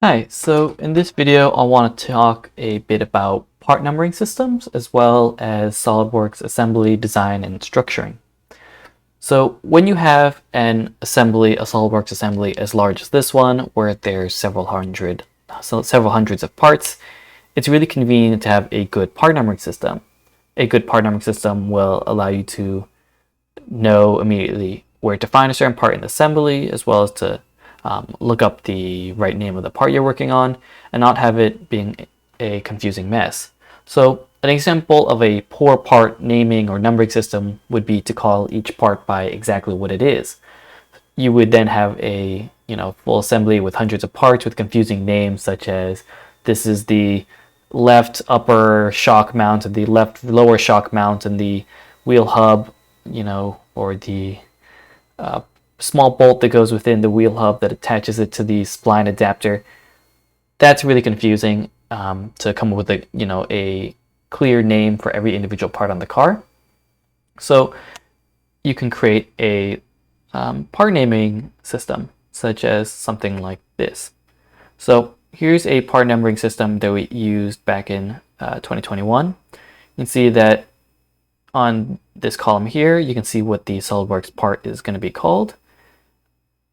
Hi, so in this video I want to talk a bit about part numbering systems as well as SOLIDWORKS assembly, design, and structuring. So when you have an assembly, a SOLIDWORKS assembly as large as this one, where there's several hundreds of parts, it's really convenient to have a good part numbering system. A good part numbering system will allow you to know immediately where to find a certain part in the assembly, as well as to look up the right name of the part you're working on and not have it being a confusing mess. So an example of a poor part naming or numbering system would be to call each part by exactly what it is. You would then have a full assembly with hundreds of parts with confusing names, such as this is the left upper shock mount and the left lower shock mount and the wheel hub, or the small bolt that goes within the wheel hub that attaches it to the spline adapter. That's really confusing to come up with a clear name for every individual part on the car. So you can create a part naming system, such as something like this. So here's a part numbering system that we used back in 2021. You can see that on this column here, you can see what the SOLIDWORKS part is going to be called.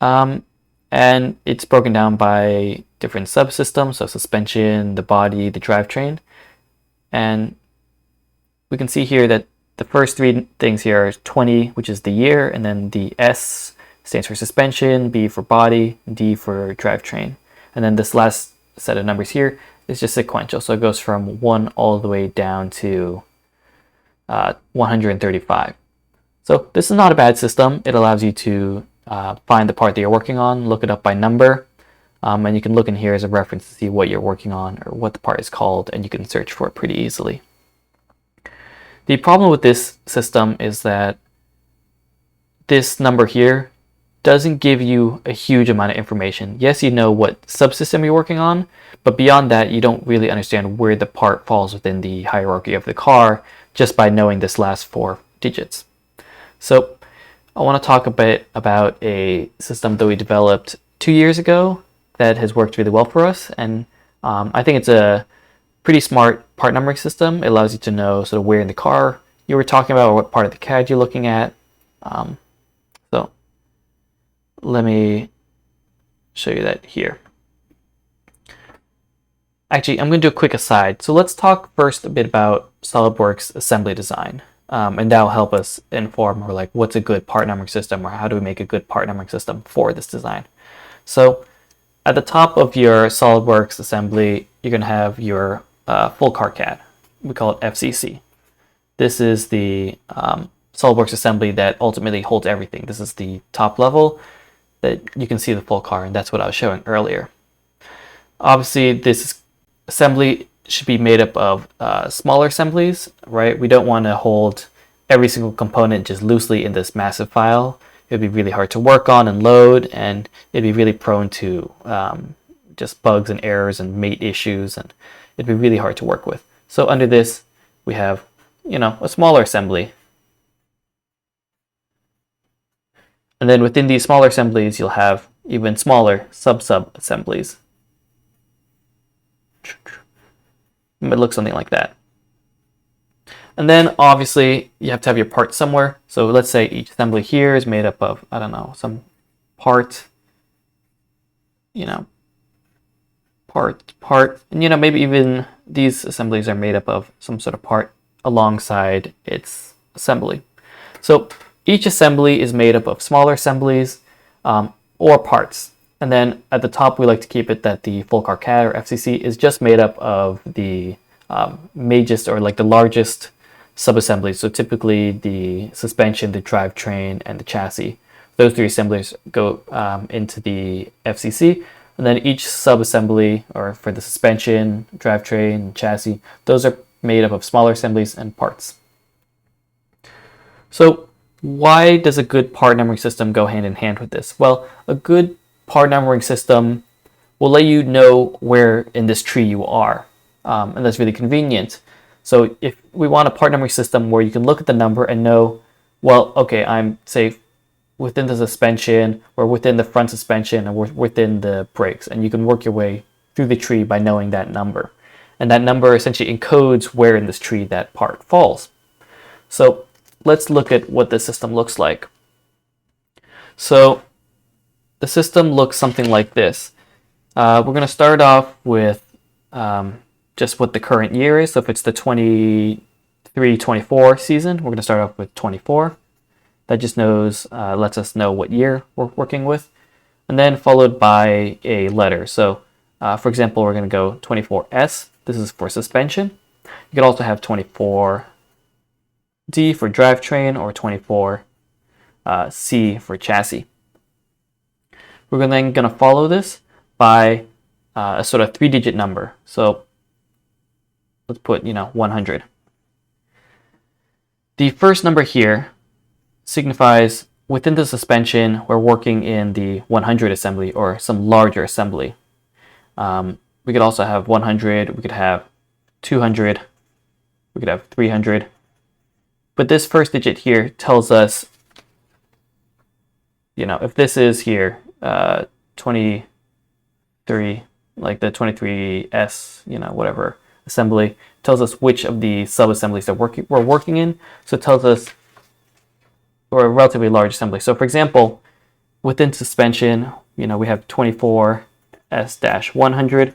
And it's broken down by different subsystems, so suspension, the body, the drivetrain. And we can see here that the first three things here are 20, which is the year, and then the S stands for suspension, B for body, D for drivetrain. And then this last set of numbers here is just sequential, so it goes from 1 all the way down to 135. So this is not a bad system. It allows you to find the part that you're working on, look it up by number, and you can look in here as a reference to see what you're working on or what the part is called, and you can search for it pretty easily. The problem with this system is that this number here doesn't give you a huge amount of information. Yes, you know what subsystem you're working on, but beyond that, you don't really understand where the part falls within the hierarchy of the car just by knowing this last 4 digits. So I want to talk a bit about a system that we developed 2 years ago that has worked really well for us, and I think it's a pretty smart part numbering system. It allows you to know sort of where in the car you were talking about or what part of the CAD you're looking at. So let me show you that here. Actually, I'm going to do a quick aside. So let's talk first a bit about SOLIDWORKS assembly design. And that'll help us inform or like what's a good part numbering system or how do we make a good part numbering system for this design. So at the top of your SOLIDWORKS assembly, you're going to have your full car CAD. We call it FCC. This is the SOLIDWORKS assembly that ultimately holds everything. This is the top level that you can see the full car, and that's what I was showing earlier. Obviously, this assembly should be made up of smaller assemblies, right? We don't want to hold every single component just loosely in this massive file. It would be really hard to work on and load, and it'd be really prone to just bugs and errors and mate issues, and it'd be really hard to work with. So under this, we have, a smaller assembly. And then within these smaller assemblies, you'll have even smaller sub-sub assemblies. It looks something like that. And then obviously you have to have your part somewhere. So let's say each assembly here is made up of, I don't know, some part, part, and maybe even these assemblies are made up of some sort of part alongside its assembly. So each assembly is made up of smaller assemblies or parts. And then at the top, we like to keep it that the full car CAD or FCC is just made up of the majorest or like the largest sub-assemblies. So typically the suspension, the drivetrain, and the chassis. Those 3 assemblies go into the FCC. And then each sub-assembly, or for the suspension, drivetrain, and chassis, those are made up of smaller assemblies and parts. So why does a good part numbering system go hand in hand with this? Well, a good part numbering system will let you know where in this tree you are, and that's really convenient. So if we want a part numbering system where you can look at the number and know, well, okay, I'm say within the suspension or within the front suspension or within the brakes, and you can work your way through the tree by knowing that number. And that number essentially encodes where in this tree that part falls. So let's look at what the system looks like. So the system looks something like this. We're going to start off with just what the current year is. So if it's the 23-24 season, we're going to start off with 24. That just lets us know what year we're working with. And then followed by a letter. So for example, we're going to go 24S. This is for suspension. You could also have 24D for drivetrain or 24C for chassis. We're then going to follow this by a sort of 3-digit number. So let's put 100. The first number here signifies within the suspension we're working in the 100 assembly or some larger assembly. We could also have 100, we could have 200, we could have 300. But this first digit here tells us, if this is here 23, like the 23S, whatever assembly, tells us which of the sub-assemblies that we're working in. So it tells us we're a relatively large assembly. So for example, within suspension, we have 24S-100,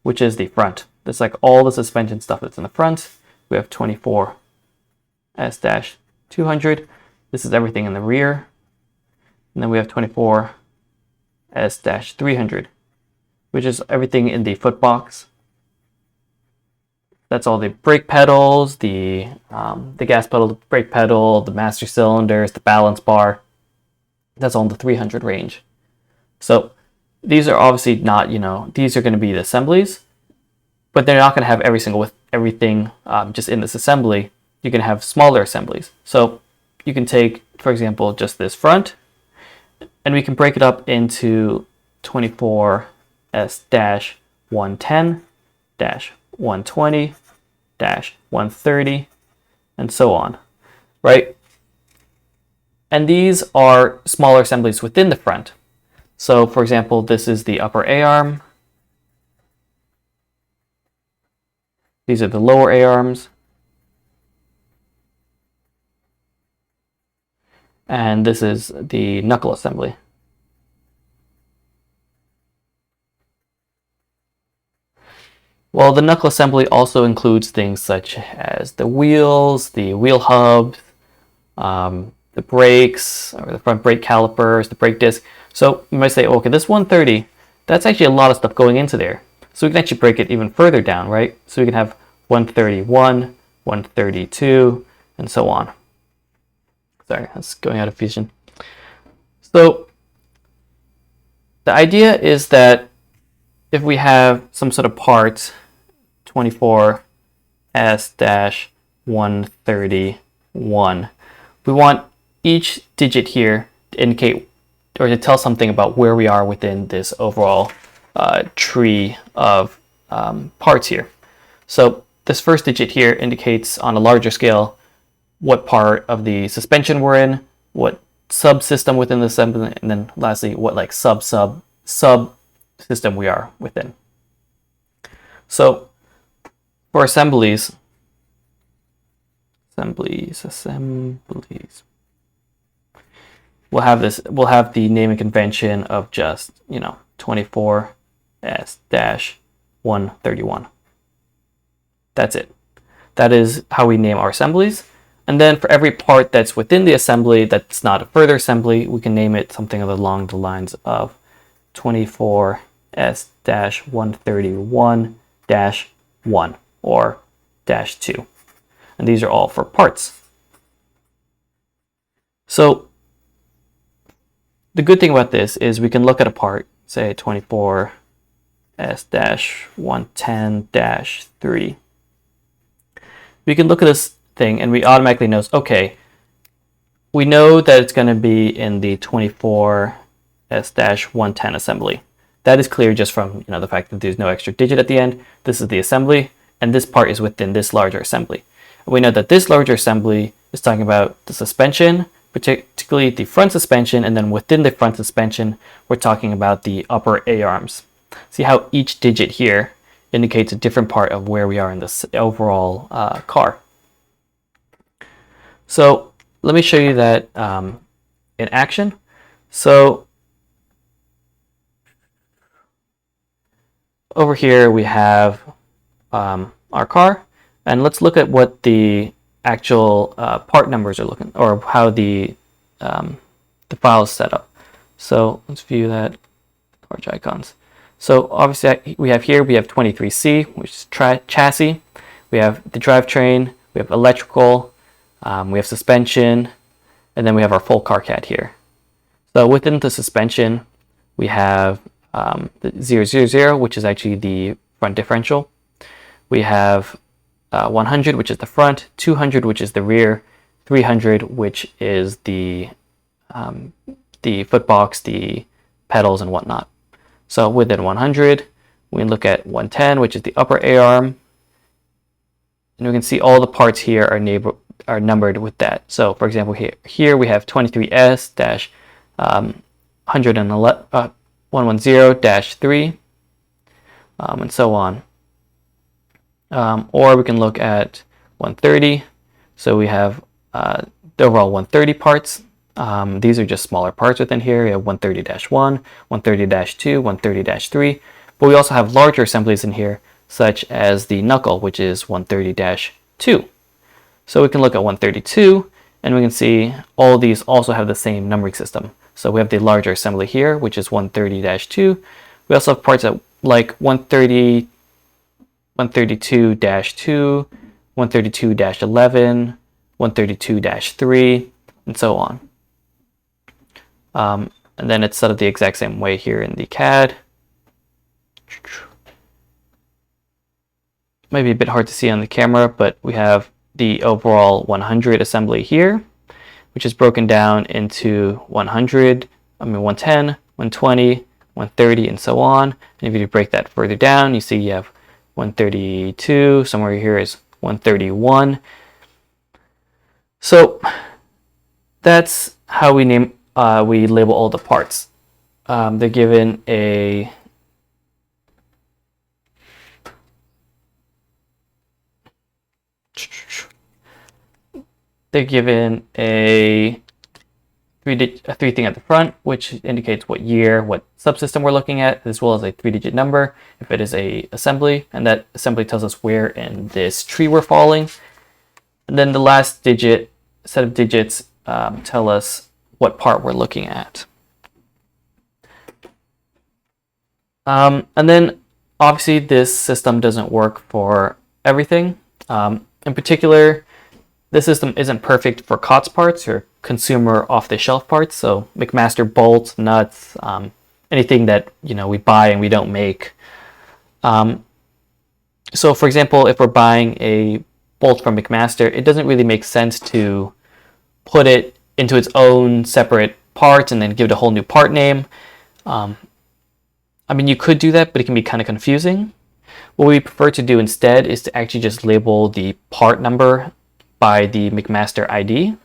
which is the front. That's like all the suspension stuff that's in the front. We have 24S-200. This is everything in the rear. And then we have 24S-300, which is everything in the foot box. That's all the brake pedals, the gas pedal, the brake pedal, the master cylinders, the balance bar. That's all in the 300 range. So these are obviously not, these are going to be the assemblies, but they're not going to have everything just in this assembly. You can have smaller assemblies. So you can take, for example, just this front, and we can break it up into 24S-110-120-130, and so on, right? And these are smaller assemblies within the front. So for example, this is the upper A-arm. These are the lower A-arms. And this is the knuckle assembly. Well, the knuckle assembly also includes things such as the wheels, the wheel hubs, the brakes, or the front brake calipers, the brake disc. So you might say, okay, this 130, that's actually a lot of stuff going into there. So we can actually break it even further down, right? So we can have 131, 132, and so on. Sorry, that's going out of fusion. So the idea is that if we have some sort of part, 24S-131, we want each digit here to indicate or to tell something about where we are within this overall tree of parts here. So this first digit here indicates on a larger scale what part of the suspension we're in, what subsystem within the assembly, and then lastly, what like sub-system we are within. So for assemblies, we'll have the naming convention of just 24S-131. That's it. That is how we name our assemblies. And then for every part that's within the assembly that's not a further assembly, we can name it something along the lines of 24S-131-1 or -2. And these are all for parts. So the good thing about this is we can look at a part, say 24S-110-3. We can look at this thing and we automatically knows, okay, we know that it's going to be in the 24S-110 assembly. That is clear just from the fact that there's no extra digit at the end. This is the assembly, and this part is within this larger assembly. And we know that this larger assembly is talking about the suspension, particularly the front suspension, and then within the front suspension, we're talking about the upper A-arms. See how each digit here indicates a different part of where we are in this overall car. So let me show you that in action. So over here we have our car, and let's look at what the actual part numbers are looking, or how the file is set up. So let's view that, large icons. So obviously we have 23C, which is chassis. We have the drivetrain, we have electrical, we have suspension, and then we have our full car CAD here. So within the suspension, we have the 000, which is actually the front differential. We have 100, which is the front, 200, which is the rear, 300, which is the footbox, the pedals, and whatnot. So within 100, we look at 110, which is the upper A-arm, and we can see all the parts here are numbered with that. So for example, here we have 23S-110-3, and so on. Or we can look at 130. So we have the overall 130 parts. These are just smaller parts within here. We have 130-1, 130-2, 130-3, but we also have larger assemblies in here, such as the knuckle, which is 130-2. So we can look at 132, and we can see all these also have the same numbering system. So we have the larger assembly here, which is 130-2. We also have parts that like 130, 132-2, 132-11, 132-3, and so on. And then it's set up the exact same way here in the CAD. Maybe a bit hard to see on the camera, but we have the overall 100 assembly here, which is broken down into 110, 120, 130, and so on. And if you break that further down, you see you have 132, somewhere here is 131. So that's how we label all the parts. They're given a three thing at the front, which indicates what year, what subsystem we're looking at, as well as a 3-digit number if it is a assembly, and that assembly tells us where in this tree we're falling. And then the last set of digits tell us what part we're looking at. And then obviously this system doesn't work for everything. In particular, this system isn't perfect for COTS parts or consumer off-the-shelf parts. So McMaster bolts, nuts, anything that we buy and we don't make. So for example, if we're buying a bolt from McMaster, it doesn't really make sense to put it into its own separate part and then give it a whole new part name. I mean, you could do that, but it can be kind of confusing. What we prefer to do instead is to actually just label the part number by the McMaster ID.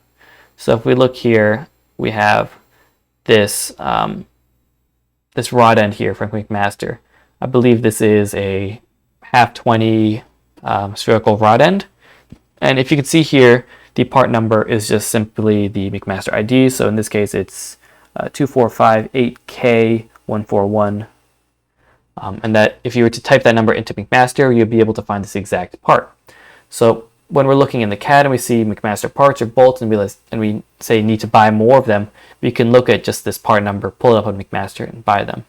So if we look here, we have this this rod end here from McMaster. I believe this is a 1/2-20 spherical rod end. And if you can see here, the part number is just simply the McMaster ID. So in this case, it's 2458K141. And that if you were to type that number into McMaster, you'll be able to find this exact part. So when we're looking in the CAD and we see McMaster parts or bolts and we say need to buy more of them, we can look at just this part number, pull it up on McMaster and buy them.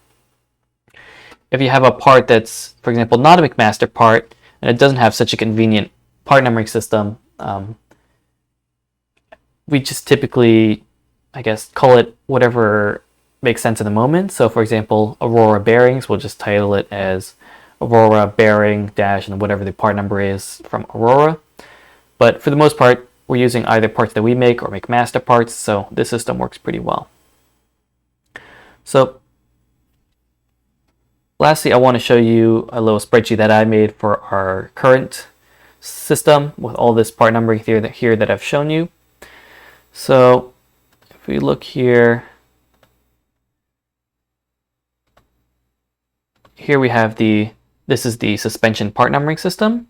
If you have a part that's, for example, not a McMaster part and it doesn't have such a convenient part numbering system, we just typically, I guess, call it whatever makes sense in the moment. So for example, Aurora bearings, we'll just title it as Aurora bearing dash and whatever the part number is from Aurora. But for the most part, we're using either parts that we make or McMaster parts, so this system works pretty well. So lastly, I want to show you a little spreadsheet that I made for our current system with all this part numbering here that I've shown you. So if we look here, here we have this is the suspension part numbering system.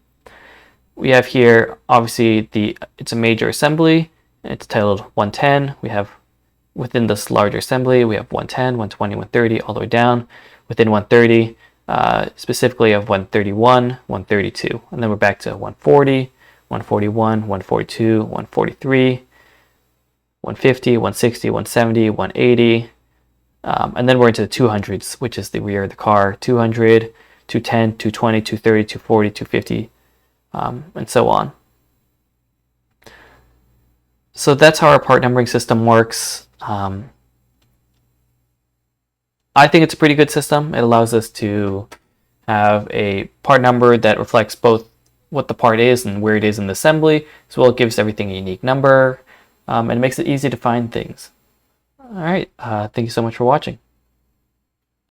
We have here, obviously, it's a major assembly, and it's titled 110. We have, within this larger assembly, we have 110, 120, 130, all the way down. Within 130, specifically of 131, 132, and then we're back to 140, 141, 142, 143, 150, 160, 170, 180, and then we're into the 200s, which is the rear of the car, 200, 210, 220, 230, 240, 250, and so on. So that's how our part numbering system works. I think it's a pretty good system. It allows us to have a part number that reflects both what the part is and where it is in the assembly, as well as it gives everything a unique number, and it makes it easy to find things. All right, thank you so much for watching.